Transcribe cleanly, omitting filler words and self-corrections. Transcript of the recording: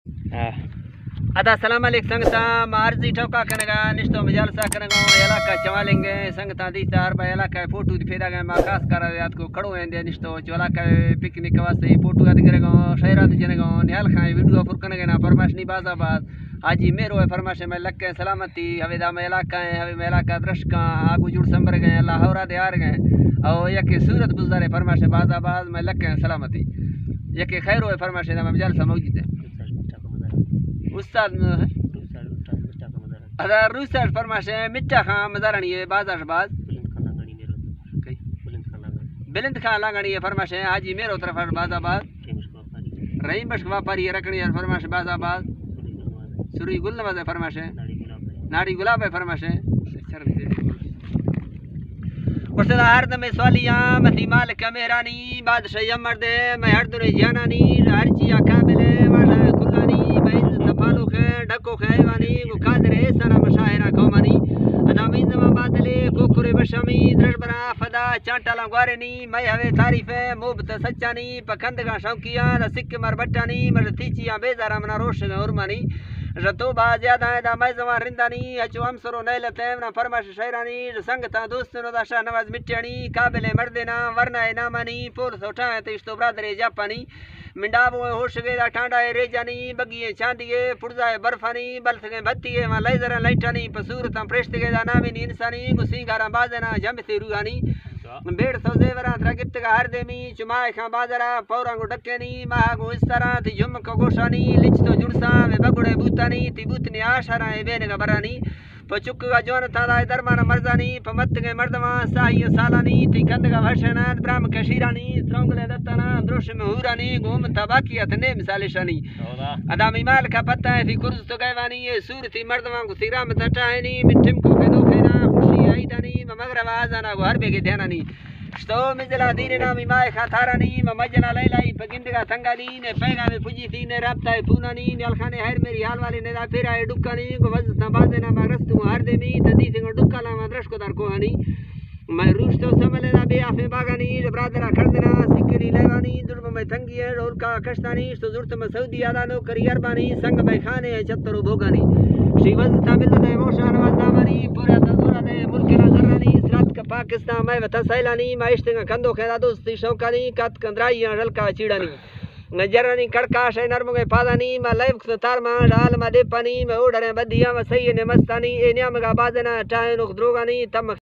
ادا السلام علیکم سنگتا مارزی ٹھوکا کنگا نشتو مجالسہ کنگا علاقہ چوالیں گے سنگتا دیستا ہر با علاقہ فوٹو دی پھیدا گئے ما خاص کر یاد کو کھڑو ہیں دے نشتو چو علاقہ پکنک واسطے فوٹو یاد کرے گا شہرات جنے گا نہال کھائیں ویڈیو پر کنگے نا فرماشنی باز آباد حاجی میرو ہے فرماش میں لکے سلامتی ہوے دا میں علاقہ ہے ہوے میں علاقہ درشکاں آگو جڑ سمبر گئے اللہ ہورا دے آر گئے او یکے صورت گزارے فرماش باز آباد میں لکے سلامتی یکے خیر ہوئے فرماش دا میں مجالسہ موجود ہے استاد ادا روسر فرماش مٹا خان مزارنی ہے باز باز بلند خان لانگنی ہے فرماش حاجی میرو طرف باز آباد رحیم بشک واپاری رکھنی ہے فرماش باز آباد سوری گل نواز ہے فرماش ناڑی گلاب ہے فرماش مرسدہ ہر دم سوالیاں متی مالک مہرانی بادشاہ یمر دے میں ہر دنے جانانی ہر چیا قابل والا کلانی میں عزت پالو خے ڈکو خیوانی کو قادر سنا مشاہرہ قومانی ادامی زمان بادلے کوکرے بشامی درش برا فدا چانٹالا گوارنی میں ہوے تعریف ہے موبت سچانی پکندگاں شوکیاں سکھ مر بٹانی مر تیچیاں بیزارہ منا روشن ارمانی رتو با زیادہ ہے دا میں زمان رندانی اچو امسرو نیلت ہے نا فرماش شہرانی سنگتا دوستنو دا شاہ نواز مٹیانی قابل مردنا ورنہ نامانی پول سوٹھائیں تیشتو برادر جاپانی منڈاو ہوش گئے دا ٹھانڈا ہے ریجانی بگیے چاندیے پڑزائے برفانی بلسگیں بھتیے وہاں لیزرہ لائٹانی پسورتاں پریشت گئے دا نامین انسانی گسینگاراں بازنا جمسی روحانی بیڑ سو زیوران ترا گفت کا ہر دیمی چمائے خان بازارا پوران کو ڈکینی ماہ کو اس طرح تی جم کو گوشانی لچ تو جڑساں میں بگڑے بوتانی تی بوتنی آشارائیں بین کا برانی پچک کا جون تھا درمان مرزانی پمت کے مردمان ساہی سالانی تی کند کا بھشنان برام کشیرانی ترونگلے دتانا دروش میں ہورانی گوم تباکیت نے مثال شانی ادامی مال کا پتہ ہے تی کرز تو گیوانی یہ سورتی مردمان کو سیرام تٹاہنی منٹم کو کے دو خینا خوشی آئیدانی مغرب آزانا کو ہر بیگے دھینانی شتو مزلا دین نامی مائے خاتارانی مجنا لیلائی پگندگا تنگانی نے پیغام پجی تھی نے رابطہ پونانی نیالخانے ہر میری حال والی نے دا پھر آئے ڈکانی کو وزتا بازنا مغرستو ہر دیمی تدیسی کو ڈکالا مدرش کو در کوہانی میں روش تو سملے دا بے آفے باغانی برادرہ کھردنا سکری لیوانی ظلم میں تنگی ہے رول کا کشتانی شتو زورت میں سعودی آدانو کری اربانی سنگ میں کھانے چترو بھوگانی شی وزتا ملت ہے موشا نواز دامانی پورا تزورہ دے ملک نظرانی سرات کا پاکستان میں وطن سیلانی معیشتنگا کندو خیدہ دوستی شوکانی کت کندرائیاں رلکا چیڑانی نجرانی کڑکا شے نرمگے پادانی ما لیف تارما ڈال ما دیپانی ما اوڑھریں بدیاں ما سیئے مستانی اے نیامگا بازنا ٹائن اخدروگانی تم